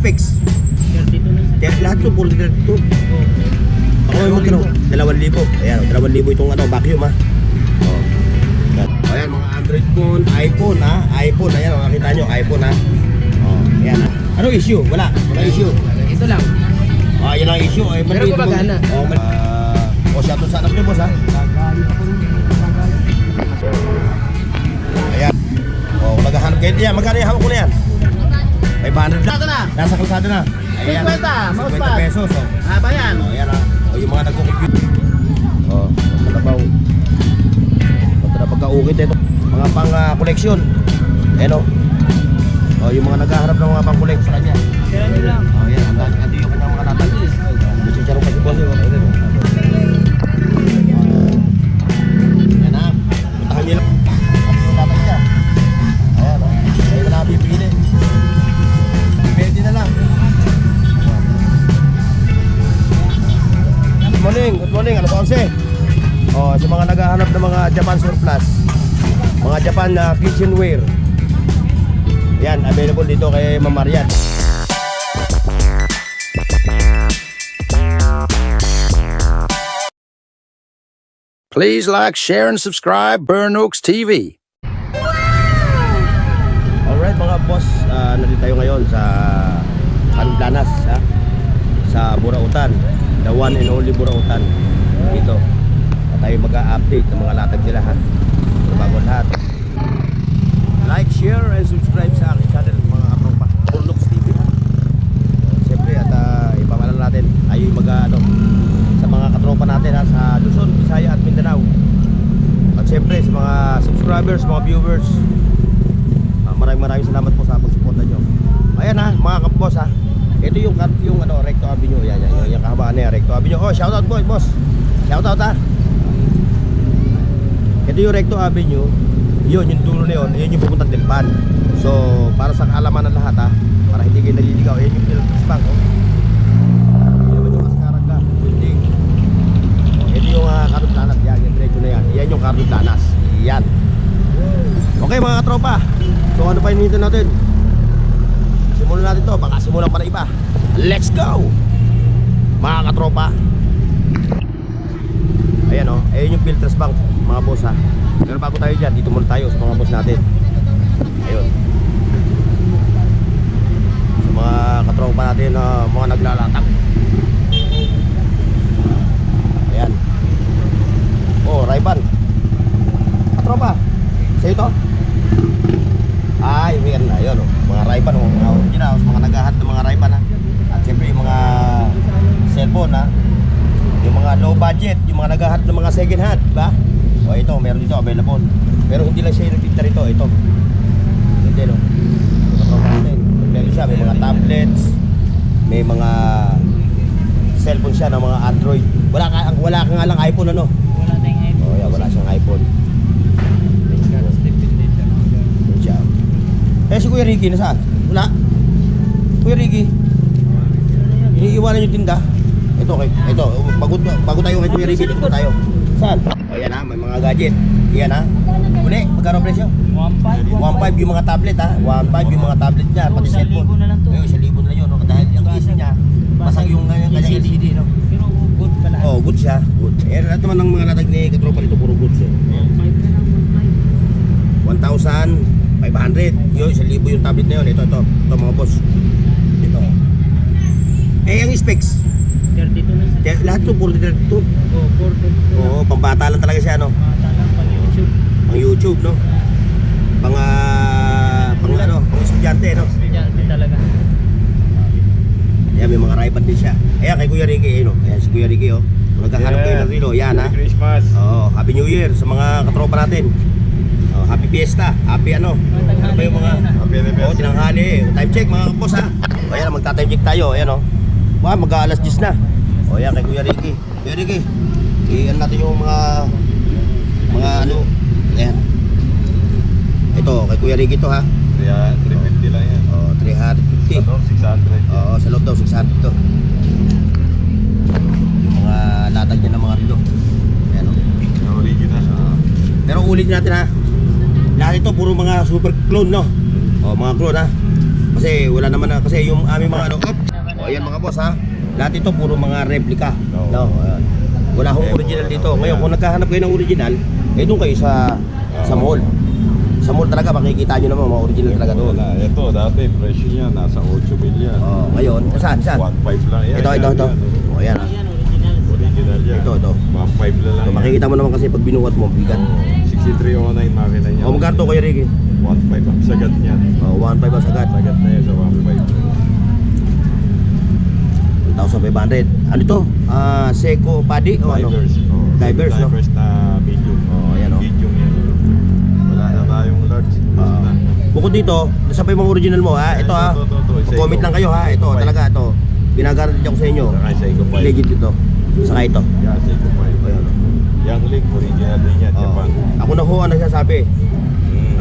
specs? 32 na sir. Lahat to, puro 32. Ako may magkano? 2,000. Ayan, 2,000 itong ano, vacuum ha. Oh. Ayan, mga Android phone, iPhone ha. iPhone, ayan, makita nyo, iPhone ha. Oh, ayan ha. Ano issue? Wala issue. Ito lang. Yan ang issue. Pero gumagana. Shout out sa anak nyo, boss ha. Ayan. Kung naghahanap kayo diyan, magkano yung hawak ko na yan? 500 lang. Nasa kalsada na. Ayan. 50, 50 pesos. Oh. Bayan. Ayan ha. Yung mga nagko-compute. Malabaw. Ito na pagka-ukit ito. Mga pang-collection. Ayan o. Yung mga naghahanap ng mga pang-collect sa kanya. Kaya nyo lang. Ayan. Ando yung kanyang mga latag. Gusto siya rin pag-boss. Ayan o. Ayan ha. Puntahan nyo lang. Ano yung latag niya. Ayan o. Ayan na bibili. Pwede na lang. Good morning. Ano po kasi? Sa mga naghahanap ng mga Japan surplus, mga Japan na kitchenware. Yan, available dito kay Ma'am Marian. Please like, share, and subscribe Burn Oaks TV. Alright mga boss, nandito tayo ngayon sa Canplanas, sa Burautan, the one and only Burautan dito. At tayo mag-update ng mga latag nila ha. Pero bago lahat, like, share, and subscribe sa aking channel mga katropa, Burn Oaks TV ha. Siyempre at ipamalan natin tayo sa mga katropa natin ha, sa Luzon, Visaya at Mindanao. At siyempre sa mga subscribers, mga viewers, maraming salamat po sa pagsuporta nyo. Ayan ha, mga kapos ha. Ito yung Recto Avenue. Yan, yung kahabaan niya, Recto Avenue. Shoutout po, boss. Shoutout ha. Ito yung Recto Avenue. Yun, yung dulo na yun. Yun yung pupuntang Delpan. So, para sa kaalaman ng lahat ha, para hindi kayo naliligaw. Yan yung Philippines Bank. Yan yung Ascaraga building. Ito yung Carlos Danas. Yan, yung diretso na yan. Yan yung Carlos Danas. Yan. Okay mga katropa. So ano pa hinihintay natin? Simulan natin to, baka simulan pa na iba. Let's go! Mga katropa. Ayan o, ayun yung Philippines Bank, mga boss ha. Pero bago tayo dyan, dito muna tayo sa mga boss natin. Ayun. Sa mga katropa natin, mga naglalatag. Ayan. Ray-Ban. Katropa, sa'yo to? Meron na yun, mga Ray-Ban, mga original, mga naghahat ng mga Ray-Ban ha. At siyempre yung mga cellphone ha, yung mga low budget, yung mga naghahat ng mga second hand, diba? Ito, meron dito available. Pero hindi lang siya yung ito, ito. Hindi no. Meron siya, may mga tablets, may mga cellphone siya ng mga Android. Wala ka nga lang iPhone ano? Wala tayong iPhone. Yeah, wala siyang iPhone. Si Kuya Ricky nasaan? Wala. Kuya Ricky, iniiwanan yung tinda. Ito, bago tayo kay Kuya Ricky, dito tayo. Saan? Ayan ha, may mga gadget. Ayan ha. Uli, magkano presyo? 1.5. 1.5 yung mga tablet ha. 1.5 yung mga tablet niya, pati cellphone. 1,000 na lang to. 1,000 na yun. Dahil ang case niya, basag yung kanyang LCD. No? Pero good pala. Good siya. Good. Lahat naman ng mga latag ni katropa nito, puro good siya. 1,500. Yun, 1,000 yung tablet na yun. Ito mga boss. Ito. Ang specs? 32 na sir. Lahat to, puro 32. 4.2. Pambata lang talaga siya, no? Mata lang pang YouTube. Pang YouTube, no? Pang estudyante, no? Estudyante talaga. Ayan, may mga Ray-Ban din siya. Ayan, kay Kuya Ricky, no? Ayan, si Kuya Ricky, oh. Kung naghahanap kayo ng relo, yan, ha? Merry Christmas. Happy New Year sa mga katropa natin. Happy Fiesta, happy ano ba yung mga tinanghali. Time check mga kapos ha. Ayan, magta-time check tayo. Ayan o. Mag-aalas 10 na. Ayan kay Kuya Ricky. Kuya Ricky, i-ano natin yung mga ano. Ayan. Ito, kay Kuya Ricky to ha. 350 lang yan. 350. 600. Sa loob daw 600 to. Yung mga latag niya ng mga relo. Ayan o. Original. Pero ulit natin ha. Lahat ito puro mga super clone no. Mga clone ha. Kasi wala naman na, kasi yung aming mga ano, ayan mga boss ha. Lahat ito puro mga replica. Oo. No, ayan. Wala akong original dito. Ngayon kung naghahanap kayo ng original, eh doon kayo sa mall. Sa mall talaga makikita nyo naman mga original talaga doon. Ito, dati presyo niya nasa 8 million. Oh, ngayon, saan? 1.5 lang yan. Ito. Yan. Oh, ayan ha. Yan, original. Original yan. Ito. 1.5 lang So, yan. makikita mo naman kasi pag binuhat mo, bigat. 6309 makina niya. O magkano to Kuya Ricky? 1.5 ang sagat niya. Oh, 1.5 ang sagat. Sagat na yan sa 1.5. 1,500. Ano ito? Seco Paddy o ano? Divers. Oh, Divers, no? Divers na medium. Oh, ayan, oh. Medium yan. Wala na tayong large. Basta. Bukod dito, nasa pa yung mga original mo ha. Ito ha. Ito. Comment lang kayo ha. Ito talaga ito. Binagaranti ako sa inyo. Saka sa Eco 5. Legit ito. Saka ito. Yan, sa Eco 5. Ayan. Yang link, original din yan. Oh. Japan. Ako na ho ang nagsasabi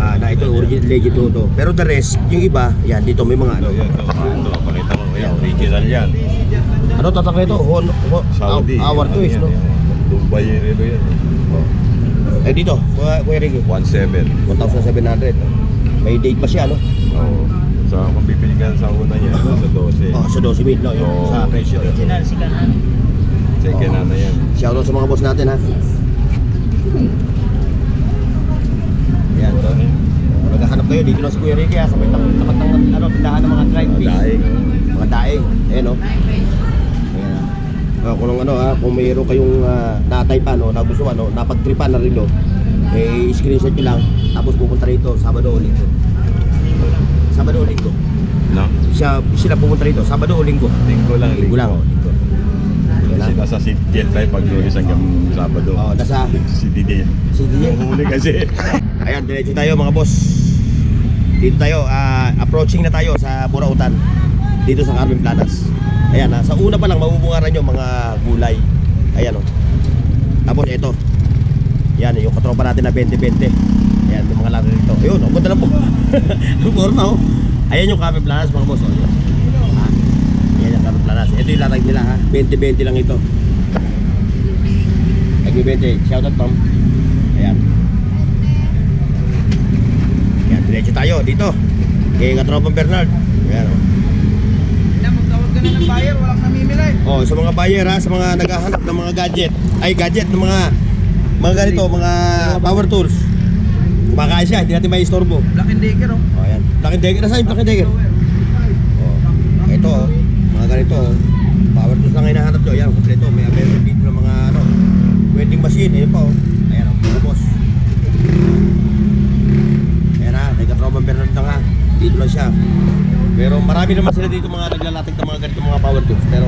na ito original legit to. Pero the rest, yung iba, yan dito may mga ano. Ito, pakita ko. Yan, original yan. Ano tatak na ito? Saudi. Our Ano twist, yan, no? yan. Dubai relo yan. Eh dito, Kuya Ricky. 1.7. 1,700. May date pa siya, no? Oo. So, kung bibili ka sa una niya, sa 12. Oh, sa 12,000 no? Yung Oo. sa presyo. Original, si Kanan. Second hand na yan. Shoutout sa mga boss natin ha. Ayan, to. Kung naghahanap kayo, dito lang si Kuya Ricky ha. Sa may tapat ng ano, tindahan ng mga dried fish. Daing. Mga daing. Ayan o. Ayan ha. Kung ano ha, kung mayroon kayong natay pa, no, nagustuhan, no, napagtripan na rin, no, eh, screenshot nyo lang. Tapos pupunta rito, Sabado o Linggo. Sabado o Linggo. No? Sila pupunta rito, Sabado o Linggo. Linggo lang. Linggo lang. Linggo. Ayan Kasi ha. nasa City Jet tayo pag Lunes hanggang Sabado. Oo, nasa City Jet. City Jet. Yung huli kasi. Ayan, diretso tayo mga boss. Dito tayo, approaching na tayo sa Burautan. Dito sa Carmen Planas. Ayan, sa una pa lang mabubungaran yung mga gulay. Ayan o. Tapos ito. Yan, yung katropa natin na 20-20. Ayan, yung mga laro dito. Ayun, ang ganda lang po. Ang forma o. Ayan yung Carmen Planas mga boss. O, yun. Ayan yung Carmen Planas. Ito yung latag nila ha. 20-20 lang ito. Nag-20. Shoutout ma'am. Ayan. Ayan, diretso tayo dito. Kay katropang Bernard. Ayan o. Magtawag ka na ng buyer, walang namimili. Oh, sa mga buyer ha, sa mga naghahanap ng mga gadget ng mga ganito, mga power tools. Kumakain siya, hindi natin may istorbo. Black and Decker, oh. Oh, ayan. Black and Decker, nasa yung Black and Decker? Oh. Ito, oh, mga ganito, oh. Power tools lang hinahanap nyo. Ayan, kompleto. May available dito ng mga welding machine. Ayan pa, oh. Ayan, oh, mga boss. Ayan ha, kay Katroban Bernard lang ha. Dito lang siya. Pero marami naman sila dito mga naglalatag ng mga ganito mga power tools. Pero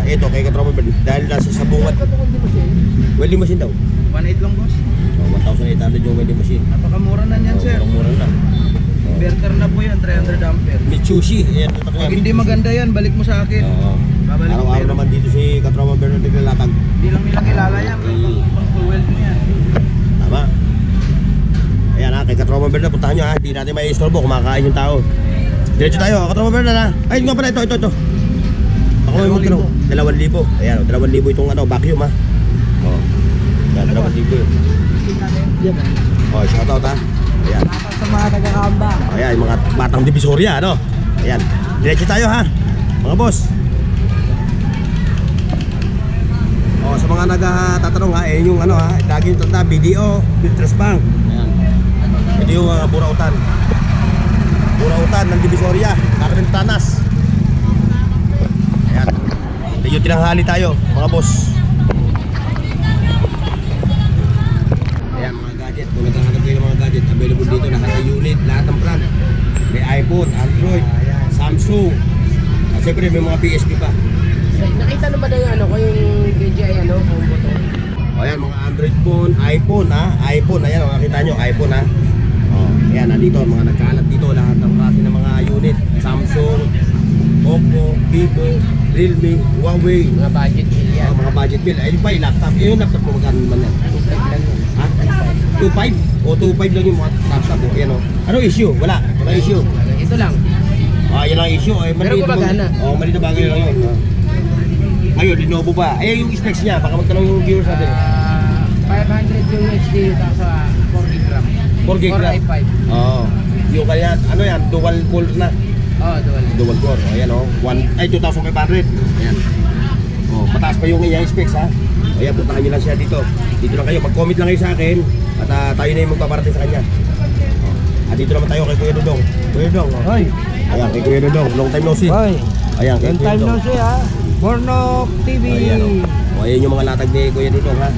ito kay Katroban Bernard dahil nasa sabungan. Welding machine daw. 1.8 lang, boss. So, 1,800 yung welding machine. Napakamura na niyan, sir. Mura na. Inverter na po yan, 300 ampere. Mitsubishi. Ayan, ito Pag hindi maganda yan, balik mo sa akin. Oo. Babalik ko Araw-araw pero naman dito si Katroban Bernard naglalatag. hindi lang nila kilala yan. Pang full-weld mo yan. Tama. Ayan ha, kay Katroban Bernard, puntahan nyo ha. Hindi natin may istorbo, kumakain yung tao. Diretso tayo, Katroban Bernard ha. Ay, nga pala, ito. Ako may magkano? 2,000. Ayan, 2,000 itong vacuum ha. Oo. Ayan, 2,000 yun. Oh, shoutout ha. Ayan. Sa mga nagkakamba. Ayan, yung mga batang divisoria, ano? Ayan. Diretso tayo ha. Mga boss. Oh, sa mga nagtatanong ha, eh yung ano ha, lagi yung tanda, BDO, Filters Bank. Ayan. Ito yung Burautan. Burautan ng Divisoria, Carmen Planas. Ayan. Ito yung tinanghali tayo, mga boss. Ayan, mga gadget. Kung naghahanap kayo ng mga gadget, available dito lahat ng unit, lahat ng brand. May iPhone, Android, Samsung. At syempre may mga PSP pa. Nakita na ba na yung ano ko yung DJI ano combo to? O ayan, mga Android phone, iPhone ha. iPhone, ayan, nakita nyo, iPhone ha. O, ayan, nandito, mga nagkalat dito, lahat ng klase ng mga unit. Samsung, Oppo, Vivo, Realme, Huawei. Mga budget bill yan. Mga budget bill. Ayun pa yung laptop. Yung laptop mo magkano naman yan? 2.5 lang yun. Ha? 2.5? O 2.5 lang yung mga laptop. O, ayan o. Ano issue? Wala. Wala issue. Ito lang. Yan lang issue. Ay, Pero gumagana. Mali na bagay lang yun. Ngayon, Lenovo pa. Ay, yung specs niya. Baka magtanong yung viewers natin. 500 yung HD tapos 4 GB RAM. 4 gig 4 RAM. i5. Oo. Yung kanya, ano yan, dual core na. Oo, dual. Dual core, o yan o. 2,500. Ayan. O, mataas pa yung inyong specs ha. Ayan, puntahan nyo lang siya dito. Dito lang kayo, mag-comment lang kayo sa akin. At tayo na yung magpaparating sa kanya. At dito naman tayo kay Kuya Dudong. Kuya Dudong, o. Hoy, Ayan, kay Kuya Dudong. Long time no see. hoy. Ayan, kay Long Kuya time no Dudong. see ha. Bornok TV. Ayan o. O, ayan yung mga latag ni Kuya Dudong ha.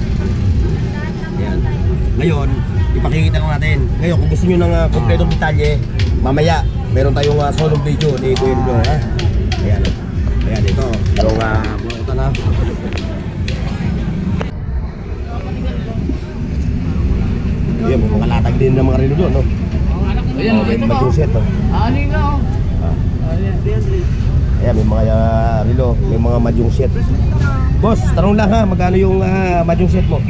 Ayan. Ngayon, ipakikita lang natin. Ngayon, kung gusto nyo ng kompletong detalye, mamaya, meron tayong solo video ni Kuya Dudong ha. Ayan. Ayan, ito. Yung bunutan ha. Ayan, mga latag din ng mga relo doon, no? Ayan, May mga set, no? Ano yun na, oh. Ayan, may mga relo, may mga madyong set. Boss, tanong lang ha, magkano yung madyong set mo?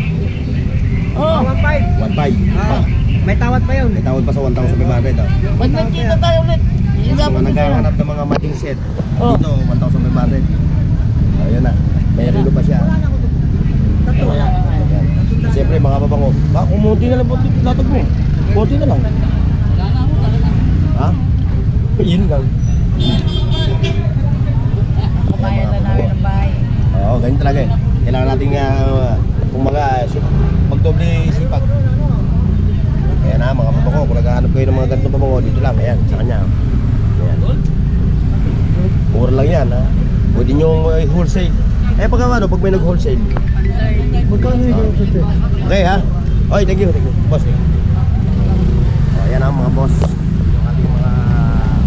Oh, 1.5. 1.5. Ah, may tawad pa yun. May tawad pa sa 1,500 ha. Ba't nagkita tayo ulit? Mga naghahanap ng mga madyong set. Dito, 1,500. Ayan na, may relo pa siya. Ayan. Siyempre, mga babango. Ba, kumunti na lang po latag mo. Kunti na lang. Ha? Yun lang. Kabayan na namin ng bahay. Oo, ganyan talaga eh. Kailangan natin kung magdoble sipag. Kaya na mga pabango, kung naghahanap kayo ng mga ganitong pabango, dito lang, ayan, sa kanya. Ayan. Mura lang yan ha. Pwede nyo wholesale. Pag ano, pag may nag-wholesale. Magkano yung wholesale? Okay ha? Oy, thank you, boss. Ayan ha mga boss. Yung ating mga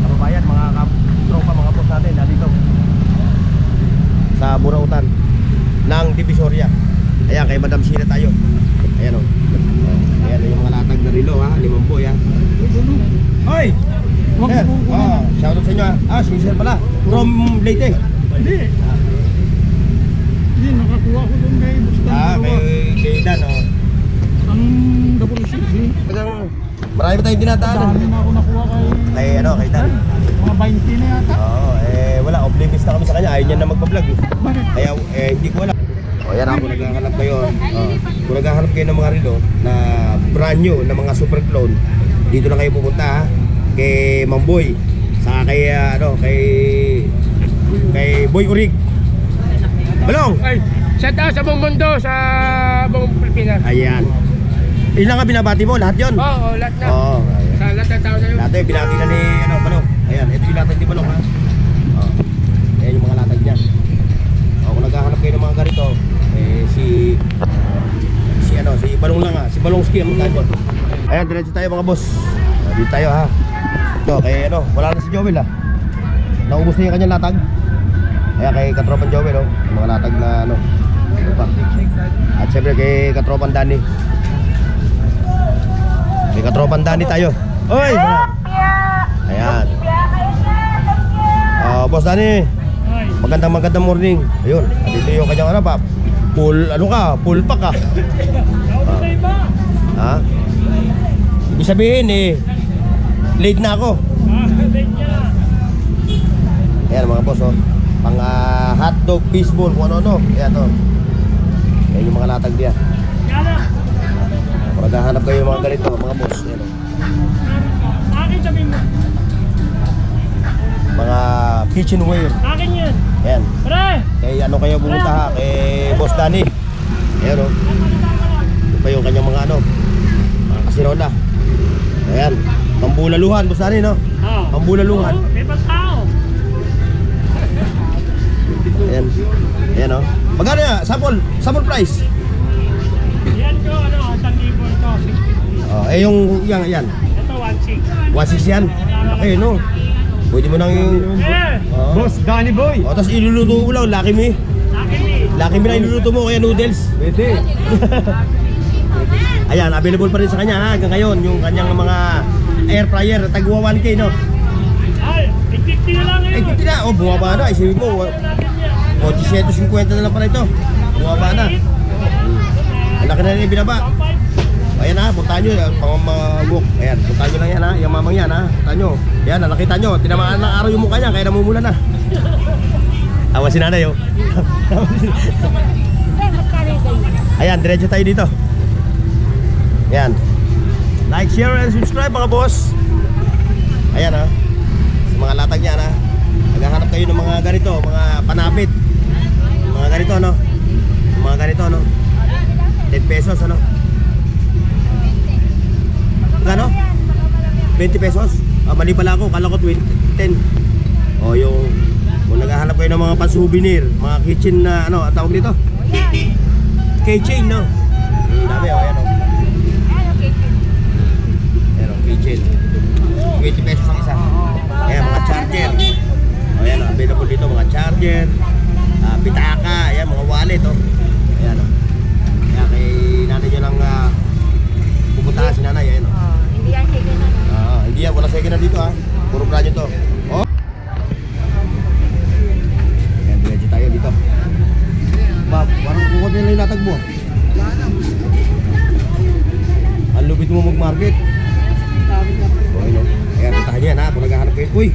kababayan, mga tropa, mga boss natin, nandito. Sa Burautan ng Divisoria. Ayan, kay Madam Sheila tayo. Ayan o. Ayan yung mga latag na relo ha, limamboy ha. Oy! Sir, shoutout sa inyo ha. Si Sir pala, from Leyte. Hindi, nakakuha ko doon kay Bustan. Kay Dan o. Ang double six eh. Marami pa tayong dinadaanan. Dami na ako nakuha kay Kay Dan. mga 20 na yata. Oo, wala, oblivious na kami sa kanya. Ayaw niya na magpa-vlog eh. Bakit? Kaya hindi ko alam. O yan ako, naghahanap kayo. Kung naghahanap kayo ng mga relo na brand new, na mga super clone, dito lang kayo pupunta ha. Kay Mamboy. Saka kay Boy Urig. Balong! Ay, shout out sa buong mundo, sa buong Pilipinas. Ayan. Ilan nga binabati mo? Lahat yun? Oo, lahat na. Oo. Ayan. Sa lahat ng tao na yun. Lahat yung binati na ni Balong. Ayan, ito yung latag ni Balong ha. Ayan yung mga latag dyan. Kung naghahanap kayo ng mga ganito, si Balong lang ha. Si Balongski ang magkano. Ayan, diretso tayo mga boss. Dito tayo ha. Ito, kay wala na si Joel ha. Naubos na yung kanyang latag. Ayan, kay Katropan Joel oh. Yung mga latag na ano pa. At syempre kay Katropan Danny. Kay Katropan Danny tayo. Oy! Ayan. Boss Danny. Magandang morning. Ayun, dito yung kanyang pa. Full pack ka. Ha? Ibig sabihin late na ako. Ayan mga boss oh. Pang hotdog, fishball, kung ano-ano. Ayan to. Ayan yung mga latag diyan. Kung naghahanap kayo yung mga ganito, mga boss. Ayan oh. Akin sabihin mo. Mga kitchenware. Akin yan. Ayan. Pre! Kay ano kayo pumunta ha? Kay Boss Danny. Ayan o. Ito pa yung kanyang mga mga kasirola. Ayan. Pambulaluhan, Boss Danny no? Oo. Pambulaluhan. May pagkao. Ayan. Ayan o. Magkano yan? Sample price? Yan ko, 1,000 ito, 650. Yung yan. Ito, 1,600. 1.6 yan. Okay no? Pwede mo nang Eh! Boss Danny Boy. tapos iluluto mo lang, Lucky Me. Akin eh. Lucky Me na iluluto mo, kaya noodles. Pwede. Ayan, available pa rin sa kanya ha, hanggang ngayon. Yung kanyang mga air fryer, tagwa 1K no? Ay, 850 na lang yun. 850 na, bumaba na, isipin mo. O, 150 na lang pala ito. Bumaba na. Ang laki na rin yung binaba. Ayan ha, puntahan nyo, pang-walk. Ayan, puntahan nyo lang yan ha, yung mamang yan ha. Puntahan nyo. Ayan, nakita nyo, tinamaan ng araw yung mukha niya, kaya namumula na. Awa si nanay oh. Ayan, diretso tayo dito. Ayan. Like, share, and subscribe mga boss. Ayan ha. Sa mga latag niya na. Naghahanap kayo ng mga ganito, mga panapit. Mga ganito no. Mga ganito no. 10 pesos ano. Gano? 20 pesos? Mali pala ako, kala ko 10. O yung kung naghahanap kayo ng mga pan-souvenir, mga kitchen na ano, ang tawag dito? Keychain no? Dami o, ayan o. Ayan o, keychain. 20 pesos ang isa. Ayan, mga charger. O ayan o, available dito, mga charger. Pitaka, ayan, mga wallet o. Ayan o. Kaya kay nanay nyo lang pupuntahan si nanay, ayan o. Hindi yan second hand. Hindi yan, wala second na dito ha. Puro brand nyo to. Oh. Ayan, diretso tayo dito. Parang kukot nila yung latag mo. Ang lupit mo mag-market. Okay no. Ayan, puntahan nyo yan ha. Kung naghahanap kayo. Uy!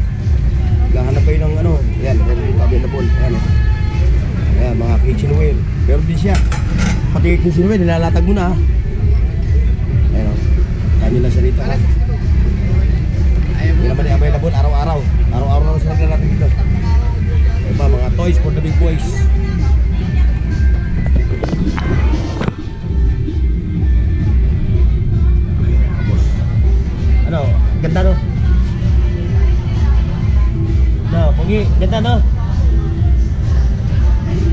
Naghahanap kayo ng ano. Ayan, meron dito available. Ayan o. Ayan, mga kitchenware. Pero di siya. Pati kitchenware, nilalatag mo na ha. Ayan o. Kanya lang siya rito ha. Hindi naman available araw-araw. Araw-araw naman sila naglalatag dito. Diba, mga toys for the big boys. Ano? Ganda no? No, Pugi, ganda no?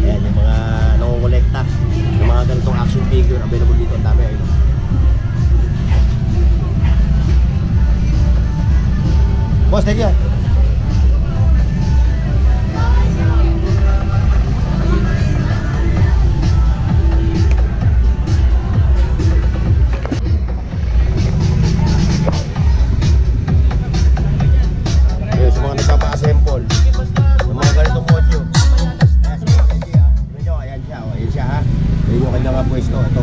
Ayan, yung mga nangungulikta. Yung mga ganitong action figure available dito. Ang dami ayun. Boss, thank you. Ayun, sa mga nagpapa-assemble ng mga ganitong audio. Ayan, si Reggie ha. Ayan siya, oh. Ayan siya ha. Ayan yung kanyang pwesto. Ito,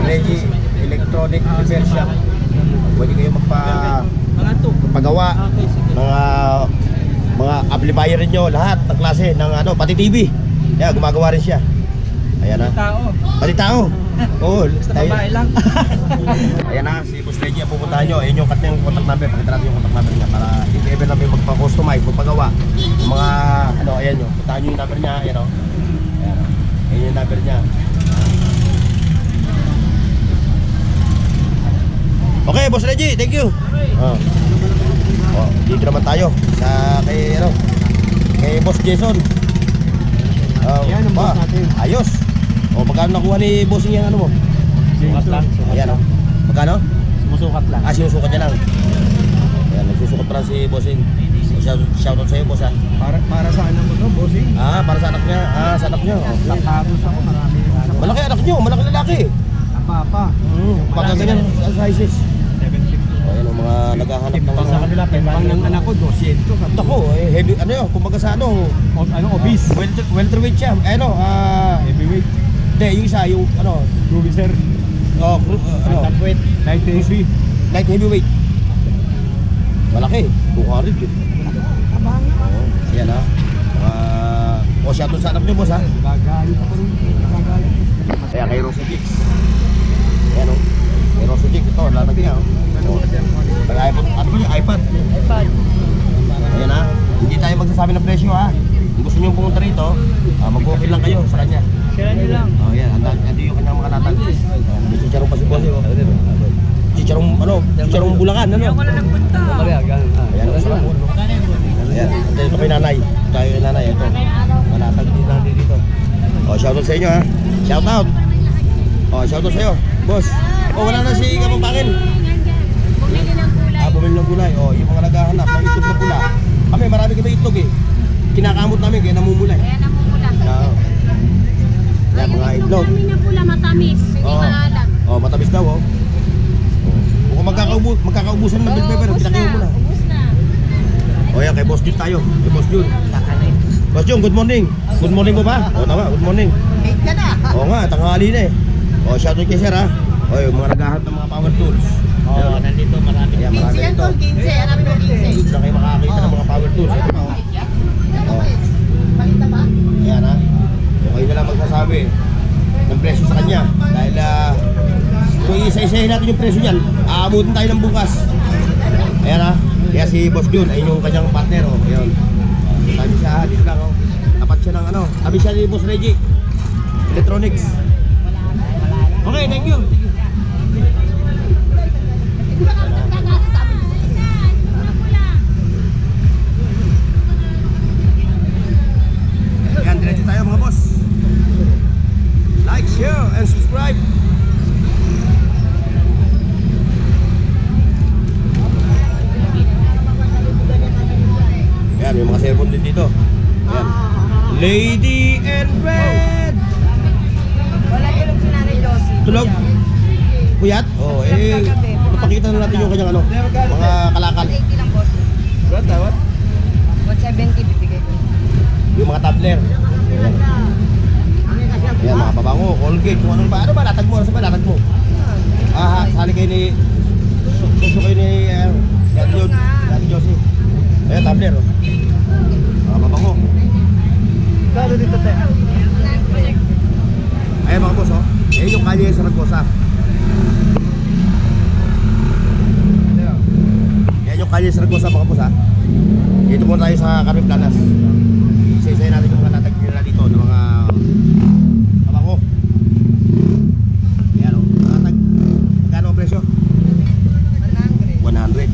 Reggie Electronic Repair Shop. Pwede kayo magpagawa mga amplifier niyo, lahat ng klase ng ano, pati TV. Ayan, gumagawa rin siya. Ayan ha. Pati tao. Oo, tayo lang. Ayan na, si Boss Reggie ang pupuntahan nyo. Ayan yung contact number. Pakita natin yung contact number niya para if ever namin magpa-customize, magpagawa yung mga ano, ayan nyo. Puntahan nyo yung number niya. Ayan o. Ayan o. Ayan yung number niya. Okay, Boss Reggie, thank you. Dito naman tayo sa kay ano, kay Boss Jason. Yan ang boss natin. Ayos. Magkano nakuha ni Bossing yung ano mo? Sukat lang. Ayan o. Magkano? Sumusukat lang. Sinusukat niya lang. Ayan, nagsusukat pa lang si Bossing. Shoutout sa'yo, boss ha. Para sa anak mo to, bossing? Para sa anak niya. Sa anak niyo. Tapos ako marami. Malaki anak niyo, malaki lalaki. Ang papa. Pagka ganyan ang sizes. Ayan o, mga naghahanap ng Sa kanila, Pang ng anak ko, 200. Ako, heavy, ano yun, kumbaga sa ano, obese. welterweight siya. Ano, Heavyweight. hindi, yung isa, yung ano, Cruiser. Weight. Light heavy. Light heavyweight. Malaki, 200 yun. Ayan ha. Shoutout sa anak nyo, boss ha. Gagalit ako rin. Gagalit. Ayan, kay Rosso Jix. Ayan o. Kay Rosso Jix, ito, latag niya o. Nag-iPad, ano ba yung iPad? Ayan ha. Hindi tayo magsasabi ng presyo ha. Kung gusto nyo pumunta rito, mag-okay lang kayo sa kanya. Kailan nyo lang? Ayan, ando yung kanyang mga latag. May chicharong pa si boss o. Chicharong Bulacan, ano? Ako na nagpunta. Ayan, masarap po. Ayan, ito kay nanay. Tayo kay nanay, ito. Malatag din natin dito. Shoutout sa inyo ha. Shoutout. Shoutout sa'yo, boss. Wala na si Kapampangin. Bumili ng kulay. Bumili ng gulay. Yung mga naghahanap ng itlog na pula. Kami, marami kami itlog eh. Kinakamot namin kaya namumulay. Kaya namumula. Yan, mga itlog. Kami na pula matamis. Hindi maalat. Matamis daw oh. Kung magkakaubusan ng bell pepper, pinakayo mo na. Ubus na. Yan, kay Boss Jun tayo. Kay Boss Jun. Boss Jun, good morning. Good morning po ba? Tama, good morning. 8 ka na. Nga, tanghali na eh. Shoutout kay sir ha. Yung mga naghahanap ng mga power tools. Nandito marami. Ayan, marami 15 yan dito. tol, 15. Hanapin mo 15. Dito lang kayo makakita ng mga power tools. Ito pa oh. Balita ba? Ayan ha. Kayo na lang magsasabi ng presyo sa kanya. Dahil kung isa-isahin natin yung presyo niyan, aabutin tayo ng bukas. Ayan ha. Kaya si Boss Jun, ayun yung kanyang partner, oh. Ayun. Tabi siya, dito lang, oh. Tapat siya ng ano. Tabi siya ni Boss Reggie. Electronics. Okay, thank you. Yan, diretso tayo mga boss. Like, share, and subscribe. Yan, may mga cellphone din dito. Yan. Lady in Red. Wala ilog si Nanay Josie. Tulog? Puyat? Oo, napakita na natin yung kanyang ano, mga kalakal. 80 lang, boss. What? What? 170 bibigay ko. Yung mga tabler. Yan, mga pabango, Colgate, kung ano ba. Ano ba, latag mo? Ano ba, latag mo? Sali kayo ni... Suso kayo ni... Daddy Josie. Ayan, tabler, oh. Mga pabango. Kano dito tayo? Ayan mga boss, oh. Ayan yung kalye sa Ragosa. Ayan yung kalye sa Ragosa mga boss, ha. Dito muna tayo sa Carmen Planas. Isa-isayin natin yung mga latag nila dito ng mga pabango. Ayan, oh. Latag. Magkano ang presyo? 100. 100.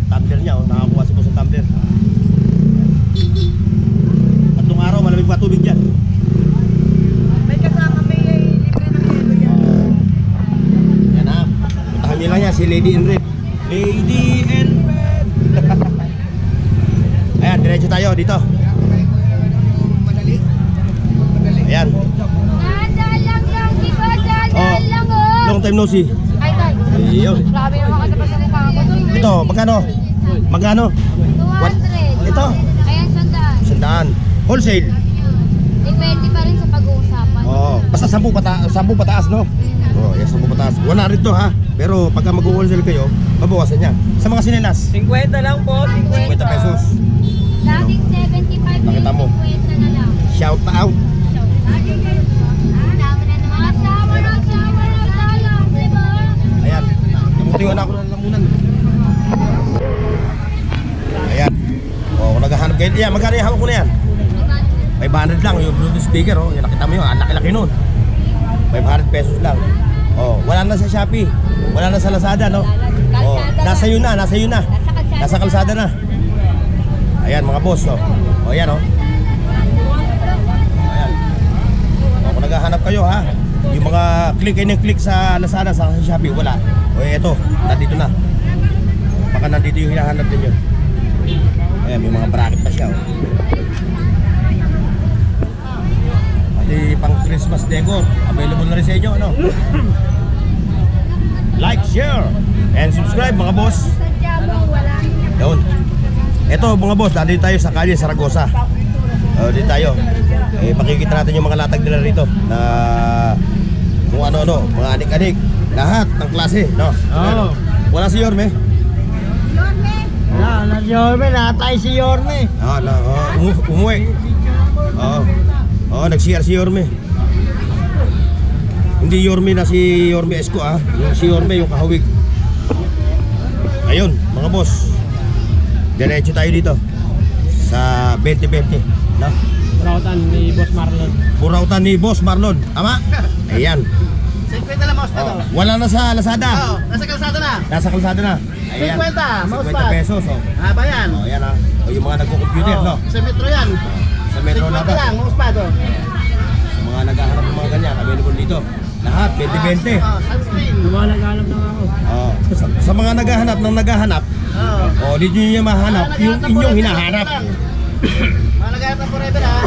Tumbler niya, oh. Nakakuha si boss ang tumbler. Tatlong araw, malamig pa tubig dyan. May kasama, may libre ng yelo yan. Yan ha. Puntahan nyo lang yan, si Lady in Red. Lady in Red. Ayan, diretso tayo dito. Madali. Ayan. Dadaan lang lang, Kiko. Oh, Dadaan lang, oh. long time no see. Ay, tay. Ayun. Grabe naman ka pa sa mukha ko. Ito, magkano? Magkano? 200. Ito? Ayan, 100. 100. Wholesale. Depende pa rin sa pag-uusapan. Oo. Basta 10 pataas, no? Oo, yan 10 pataas. 100 to ha. Pero pagka mag-wholesale kayo, mabawasan niya. Sa mga sinelas, 50 lang po, 50 pesos. Laging 75 Nakita mo. 50 na lang. Shout out. Ayan. Namutingan ako ng lamunan. Ayan. O, kung naghahanap kayo, yan, magkano yung hawak ko na yan? 500 lang yung Bluetooth speaker, oh. Yan, nakita mo yun, ang laki-laki nun. 500 pesos lang. Oh, wala na sa Shopee. Wala na sa Lazada, no? Oh, nasa yun na. Nasa kalsada na. Ayan, mga boss, oh. Oh, ayan, oh. Ayan. Oh, kung naghahanap kayo, ha? Yung mga click sa Lazada, sa Shopee, wala. O, eto, nandito na. Baka nandito yung hinahanap din yun. Ayan, may mga bracket pa siya, oh. Pati pang Christmas decor, available na rin sa inyo, ano? Like, share, and subscribe, mga boss. Yun. Ito, mga boss, nandito tayo sa kalye Saragosa. Dito tayo. Pakikita natin yung mga latag nila rito na kung ano-ano, mga anik-anik, lahat ng klase, no? Oo. Wala si Yorme. Wala, Yorme. Natay si Yorme. Umuwi. Nag-CR si Yorme. Hindi Yorme na si Yorme Esco, ah. Yung si Yorme, yung kahawig. Ayun, mga boss. Diretso tayo dito sa 2020, no? Burautan ni Boss Marlon. Burautan ni Boss Marlon. Tama? Ayan. 50 lang, mouse pad. Wala na sa Lazada. Nasa kalsada na. Nasa kalsada na. Ayan. 50, mouse 50 pad. pesos, oh. Haba yan. Oh, ayan, ah. O, yung mga nagko-computer, no? Sa metro yan. Sa metro na 50 ba? lang, mouse pad. Sa mga naghahanap ng mga ganyan, available dito. Lahat, 20-20. Sunscreen. Lumalagalam na ako. Oh, sa mga naghahanap ng naghahanap, dito nyo mahanap yung inyong hinahanap. Mga naghahanap ng forever, ha?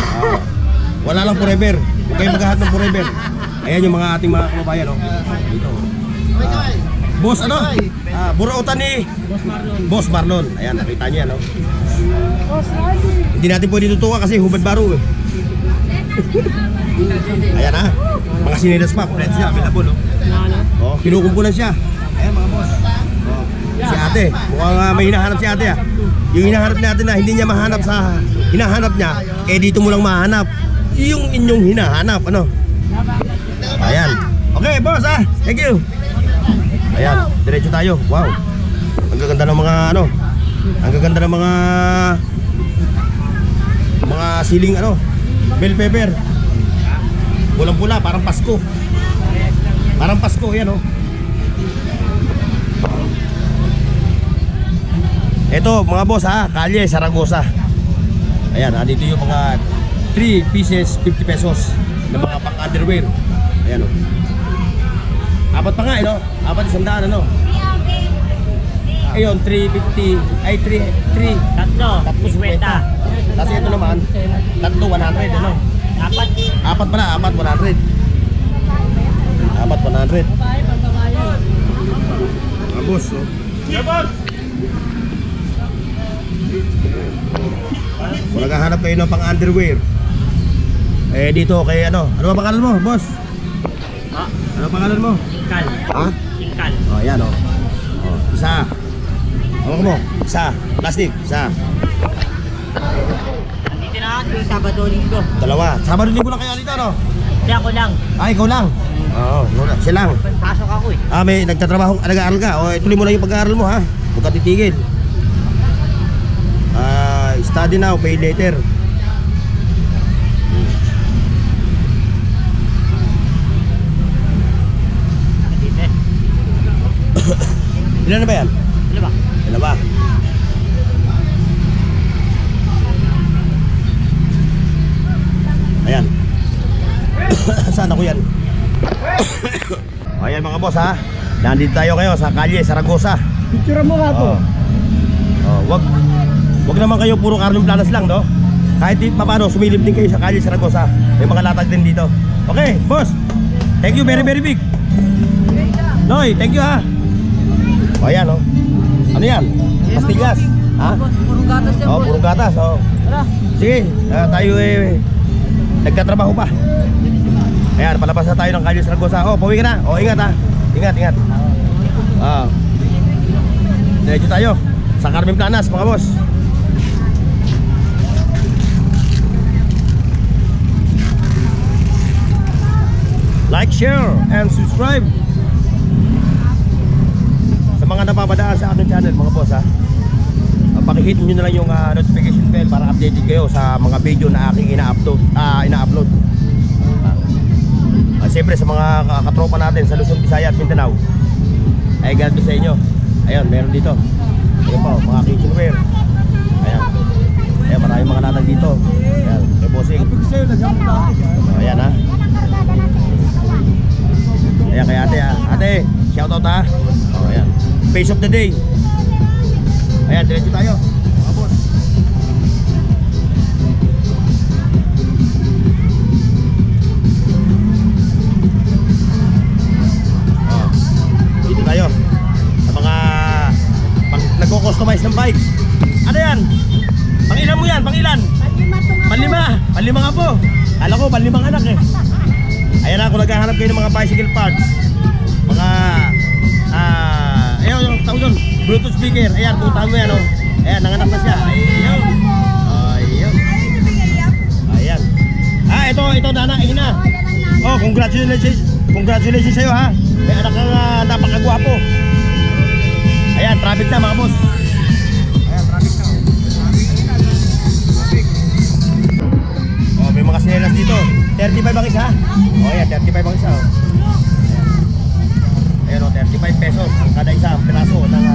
Wala lang forever. Huwag kayong maghahanap ng forever. Ayan yung mga ating mga kababayan, oh. Dito. Boss, ano? Burautan ni Boss Marlon. Ayan, nakita nyo yan, oh. Hindi natin pwede tutuwa kasi hubad baro, eh. Ayan, ha. Mga sinilas pa, kompleto siya, available, oh. Kinukumpulan siya. Ayan, mga boss. Oh. Si ate, mukhang may hinahanap si ate, ah. Yung hinahanap natin na hindi niya mahanap sa hinahanap niya, dito mo lang mahanap yung inyong hinahanap, ano? Ayan. Okay, boss, ah. Thank you. Ayan, diretso tayo. Wow. Ang gaganda ng mga ano. Ang gaganda ng mga siling ano. Bell pepper. Pulang-pula, parang Pasko. Parang Pasko, yan oh. Ito mga boss ha, Kalye, Saragosa. Ayan, dito yung mga 3 pieces, 50 pesos na mga pang underwear. Ayan oh. Apat pa nga, no? Apat 100, ano? Ayun, 350, ay 3. Tatlo. Tatlo 50. Tapos ito naman, tatlo 100, ano? Apat pala, apat 100. Apat 100. Abos, oh. Kung naghahanap kayo ng pang underwear, eh dito kay ano ba pangalan mo, boss? Ano pangalan mo? Tingkal. Ha? Tingkal. Oh, yan oh. Oh, isa. Hawak mo, isa. Plastic, isa. Andito na ako yung Sabado Linggo. Dalawa. Sabado Linggo lang kaya dito, no? Hindi ako lang. Ay, ikaw lang. Oo, ikaw lang. Siya lang. Pasok ako eh. May nagtatrabaho, nag-aaral ka. O, ituloy mo lang yung pag-aaral mo, ha? Huwag ka titigil. Study now, pay later. Andito eh. Ilan na ba yan? Ano ba? Dalawa. Ayan. Saan ako yan? Ayan mga boss ha. Nandito tayo kayo sa Kalye, Saragosa. Picture mo nga to. Wag naman kayo puro Carmen Planas lang, no? Kahit di paano, sumilip din kayo sa Kalye, Saragosa. May mga latag din dito. Okay, boss. Thank you very very big. Noy, thank you ha. O ayan, oh. Ano yan? Pastillas. Ha? Purong gatas yan, boss. Puro gatas, oh. Tara. Sige, tayo nagtatrabaho pa. Ayan, palabas na tayo ng Kalye, Saragosa. Oh, pauwi ka na. Oh, ingat ha. Ingat. Diretso tayo sa Carmen Planas, mga boss. Like, share, and subscribe sa mga napapadaan sa ating channel, mga boss ha. Pakihit nyo na lang yung notification bell para updated kayo sa mga video na aking ina-upload. Siyempre sa mga katropa natin sa Luzon, Visayas at Mindanao, ay God bless sa inyo. Ayun, meron dito. Ayun po, mga kitchenware. Ayan, maraming mga latag dito. Ayan, kay bossing. Ayan ha. Ayan kay ate ha. Ate, shout out ha. Ayan, face of the day. Ayan, diretso tayo. Mga boss. Dito tayo sa mga nagko-customize ng bike. Ano yan? Pangilan mo yan? Pangilan? Panlima nga po. Kala ko panlimang anak eh. Ayan na, kung naghahanap kayo ng mga bicycle parts, mga ayun yung tawag doon, Bluetooth speaker. Ayan, puntahan mo yan oh. Ayan, nanganak na siya. Ayun. Ayan. Ito nana, ina. Oh, congratulations sa'yo ha. May anak kang napakagwapo. Ayan, traffic na mga boss. Ayan, traffic na. Oh, may mga sinelas dito. 35 ang isa. Oh, ayan, 35 ang isa oh. Ayan o, 35 pesos ang kada isa, ang piraso ng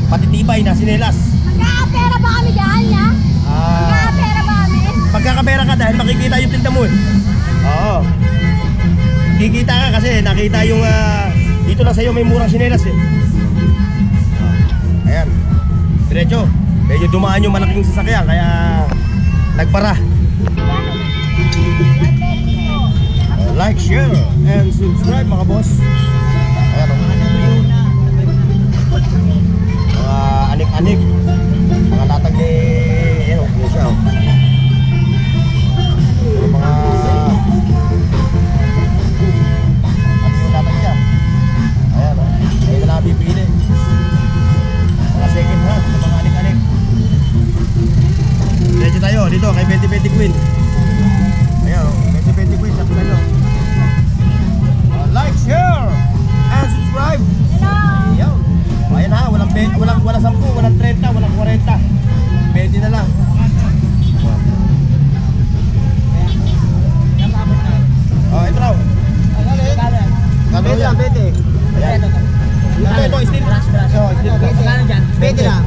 patitibay na sinelas. Magkakapera ba kami dyan, ya? Magkakapera ba kami? Pagkakapera ka dahil makikita yung tinda mo eh. Oo. Kikita ka kasi nakita yung dito lang sa'yo may murang sinelas eh. Ayan. Diretso. Medyo dumaan yung malaking sasakyan kaya nagpara. Like, share, and subscribe mga boss. Ayan o. Mga anik-anik. Mga latag ni yun siya o. Mga yung latag niya. Ayan o. Ayun na lang bibili. Mga second hand. Mga anik-anik. Diretso tayo dito kay Betty Betty Queen. Ayan o. Betty Betty Queen. Sabi tayo. Like, share, and subscribe. Hello! Ayan ha, walang walang 10, walang 30, walang 40. 20 na lang. Oh, ito raw. Kano yan? Ayan. Ito, steel. Oh, steel. Pwede lang.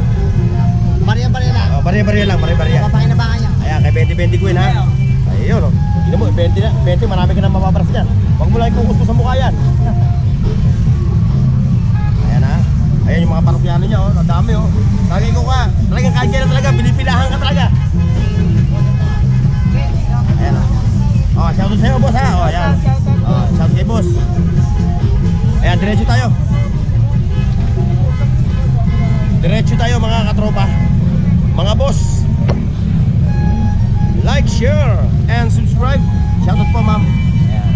Bariya-bariya lang. Oh, bariya-bariya lang, bariya-bariya. Papakinabangan niya. Ayan, kay 20-20 ko yun ha. Ayun o. Hindi mo, 20 na. 20, marami ka na mapaparas dyan. Huwag mo lang ikukuspo sa mukha yan. Ayan ha. Ayan yung mga parokyano niya o. Ang dami o. Tagay ko ka. Talagang kahit kaya na talaga. Pinipilahan ka talaga. Ayan o. Oh, shoutout sa'yo boss ha. Oh, ayan. Oh, shoutout kay boss. Ayan, diretso tayo. Diretso tayo mga katropa. Mga boss. Like, share, and subscribe. Shoutout po ma'am. Ayan.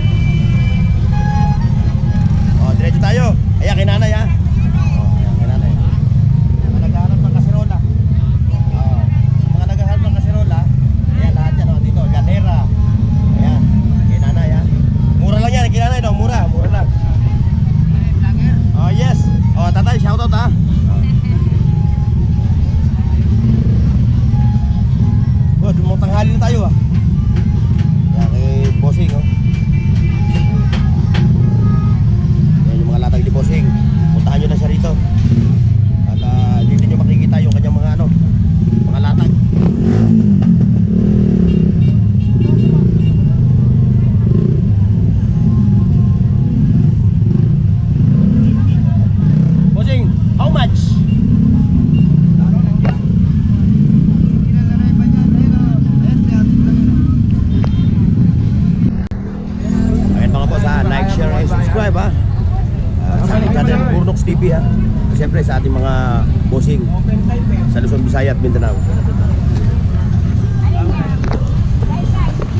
Oh, diretso tayo. Ayan, kay nanay ha. Oh, ayan, kay nanay. Mga naghahanap ng kaserola. Oh, mga naghahanap ng kaserola. Ayan, lahat yan. Oh, dito, Llanera. Ayan, kay nanay ha. Mura lang yan, kay nanay no? Mura lang. Oh, yes. Oh, tatay, shoutout ha. Oh, tumuntanghali na tayo ah. Yan kay Bossing oh. Yan yung mga latag ni Bossing. Puntahan nyo na siya rito. At dito nyo makikita yung kanyang mga ano, mga latag. Bossing, how much? Like, share, and subscribe ha. Sa ating channel, Burnox TV ha. Siyempre sa ating mga bossing sa Luzon, Visayas at Mindanao.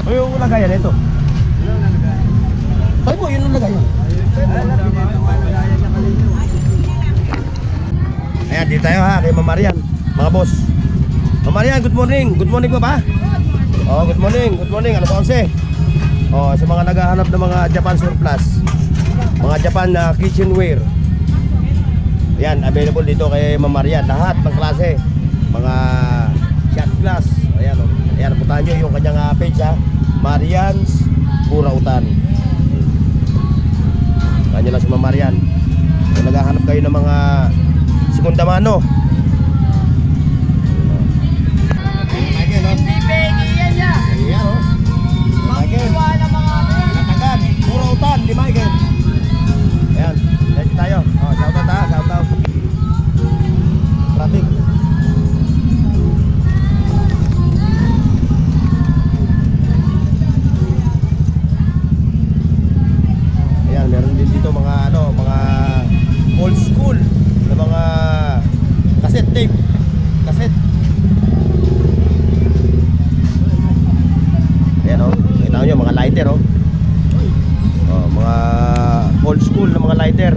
O yung lagayan ito. Ay mo, yun ang lagayan. Ayan, dito tayo ha, kay Ma'am Marian. Mga boss. Ma'am Marian, good morning. Good morning po ba? Oh, good morning. Good morning. Ano po kasi? Oh, sa mga naghahanap ng mga Japan surplus, mga Japan na kitchenware. Ayan, available dito kay Ma'am Marian. Lahat ng klase, mga shot glass. Ayan, oh. Ayan, puntahan nyo yung kanyang page ha, Marian's Burautan. Puntahan nyo lang si Ma'am Marian. Kung naghahanap kayo ng mga segunda mano. Hindi pwede yan niya. Ayan, oh. Wala mga Latagan, Burautan, di Michael. Ayan, let's tayo. Oh, shoutout ha, shoutout. Traffic. Ayan, meron din dito mga ano, mga old school na mga cassette tape. Cassette. Ayan o, kita nyo mga lighter o. Oh, mga old school na mga lighter.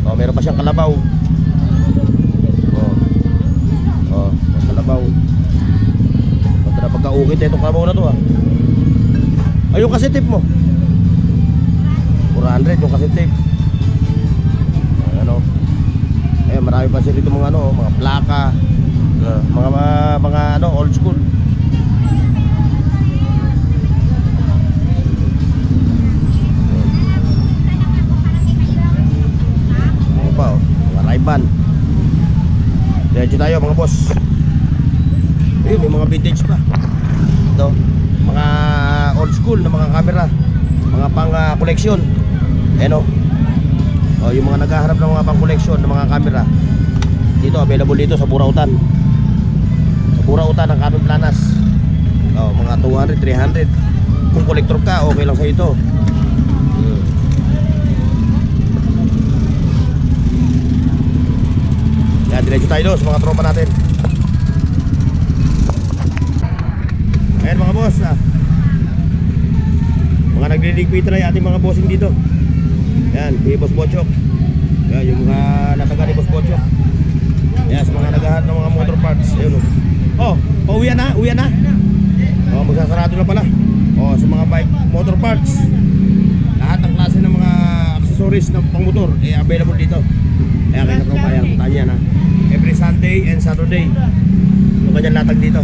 Oh, meron pa siyang kalabaw. Oh. Oh, kalabaw. Pagka na pagkaukit itong kalabaw na to ha. Ay, yung cassette tape mo. 400 yung cassette tape. Ano? Ayun, marami pa siya dito mga ano, mga plaka. Mga ano, old school. Ano pa oh, mga Ray-Ban. Diretso tayo mga boss. Ayun, may mga vintage pa. Ito, mga old school na mga camera, mga pang collection. Ayan oh, yung mga naghaharap ng mga pang collection ng mga camera. Dito, available dito sa Burautan. Burautan ng Canon Planas. Oh, mga 200, 300. Kung collector ka, okay lang sa ito. Yan, diretso tayo doon sa mga tropa natin. Ayan mga boss mga nagliligpit na yung ating mga bossing dito. Yan, si Boss Bochok. Yan, yung mga nataga ni Boss Bochok. Yan, sa mga naghahanap ng mga motor parts. Ayun o. Oh, pauwian na, uwian na. Oh, magsasarado na pala. Oh, sa mga bike, motor parts. Lahat ng klase ng mga accessories na pang motor, available dito. Kaya kayo katropa, puntahan yan ha. Every Sunday and Saturday. Yung kanyang latag dito.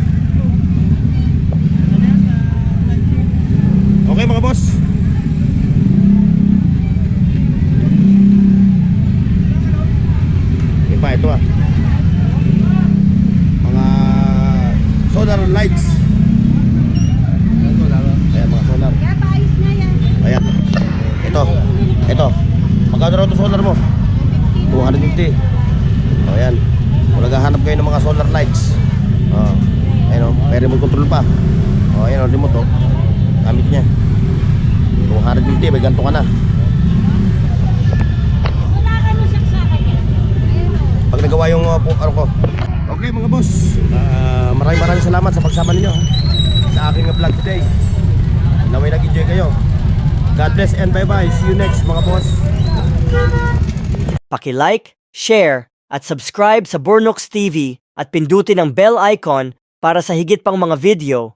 Okay mga boss. Ito mga solar lights. Ayan mga solar. Kaya paayos na yan. Ayan. Ito. Magkano raw ito solar mo? 250. O ayan. Kung naghahanap kayo ng mga solar lights. Ayan o. May remote control pa. O ayan o, remote o. Gamit niya. 250. May ganito ka na. Wala ka nung saksakan yan. Ayun o. Pag nagawa yung ano ko. Okay mga boss, maraming salamat sa pagsama ninyo sa aking vlog today. Naway nag-enjoy kayo. God bless and bye bye. See you next mga boss. Paki-like, share, at subscribe sa Burnooks TV at pindutin ang bell icon para sa higit pang mga video